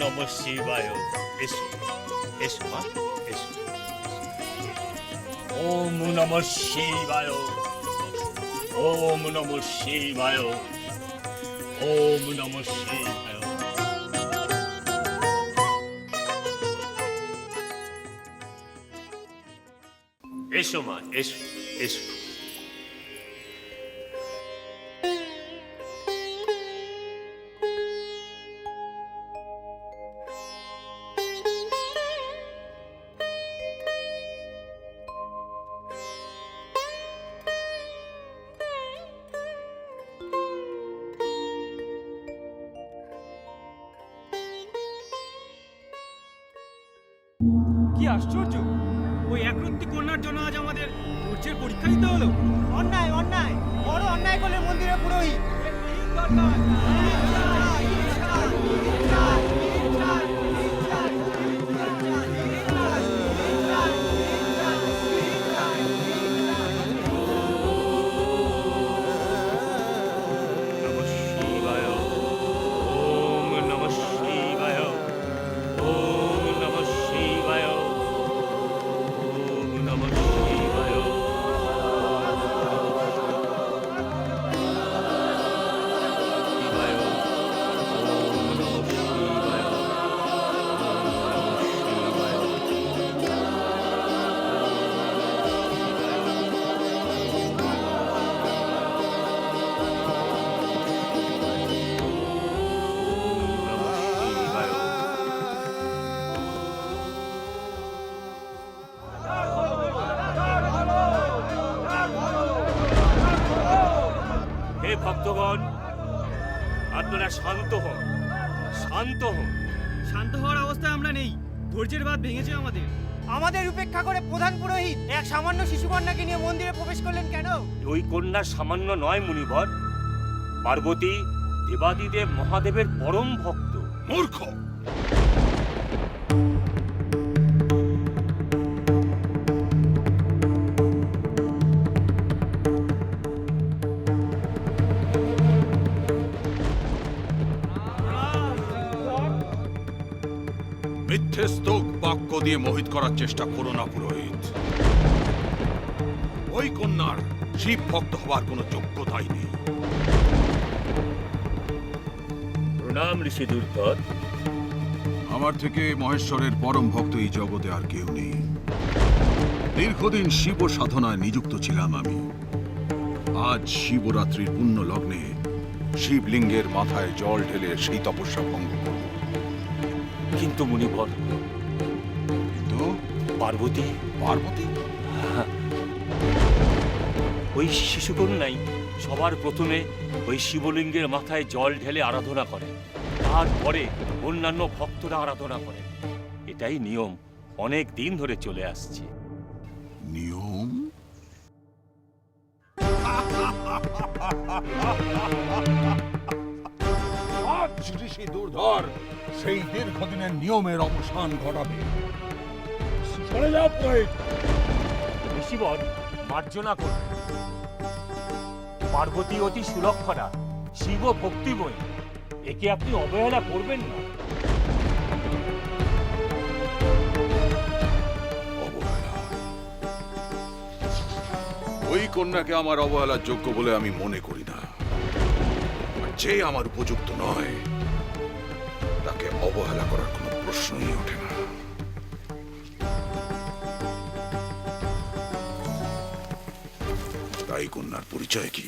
নমঃ শিবায়। এসো এসো মা, এসো। ওম নমঃ শিবায়, ওম নমঃ শিবায়, ওম নমঃ শিবায়। এসো মা, এসো এসো। কি আশ্চর্য! ওই একরত্তি কন্যার জন্য আজ আমাদের ধৈর্যের পরীক্ষা দিতে হলো। অন্যায় অন্যায়, বড় অন্যায় করলে মন্দিরের পুরোহিত। নমঃ শিবায়, ওম নমঃ শিবায়, ওম নমঃ শিবায়, ওম নমঃ শিবায়। হে ভক্তগণ, আপনারা শান্ত হন, শান্ত হন। শান্ত হওয়ার অবস্থায় আমরা নেই। ধৈর্যের বাঁধ ভেঙেছে আমাদের। আমাদের উপেক্ষা করে প্রধান পুরোহিত এক সামান্য শিশুকন্যাকে নিয়ে মন্দিরে প্রবেশ করলেন কেন? ওই কন্যা সামান্য নয় মুনিবর, পার্বতী দেবাদিদেব মহাদেবের পরম ভক্ত। মূর্খ! মিথ্যে স্তোক বাক্য দিয়ে মোহিত করার চেষ্টা করো না পুরোহিত। ওই কন্যার শিব ভক্ত হবার কোনো যোগ্যতাই নেই। প্রণাম ঋষি দুর্ধর। আমার থেকে মহেশ্বরের পরম ভক্ত এই জগতে আর কেউ নেই। দীর্ঘদিন শিব সাধনায় নিযুক্ত ছিলাম আমি। আজ শিবরাত্রির পুণ্য লগ্নে শিবলিঙ্গের মাথায় জল ঢেলে সেই তপস্যা ভঙ্গ করব। কিন্তু মুনিবর, তো পার্বতী পার্বতী ওই শিশুকন্যাই সবার প্রথমে ওই শিবলিঙ্গের মাথায় জল ঢেলে আরাধনা করে, তারপরে অন্যান্য ভক্তরা আরাধনা করে। এটাই নিয়ম, অনেক দিন ধরে চলে আসছে। নিয়ম? আজ ঋষি দুর্ধর সেই দীর্ঘদিনের নিয়মের অবসান ঘটাবে। চলে যাও পুরোহিত। ঋষিবর মার্জনা করবে। পার্বতী অতি সুলক্ষণা, শিব ভক্তিময়ী, একে আপনি অবহেলা করবেন না। অবহেলা? ওই কন্যাকে আমার অবহেলার যোগ্য বলে আমি মনে করি না। আর যে আমার উপযুক্ত নয় তাকে অবহেলা করার কোনো প্রশ্নই ওঠে না। তাই কন্যার পরিচয় কি?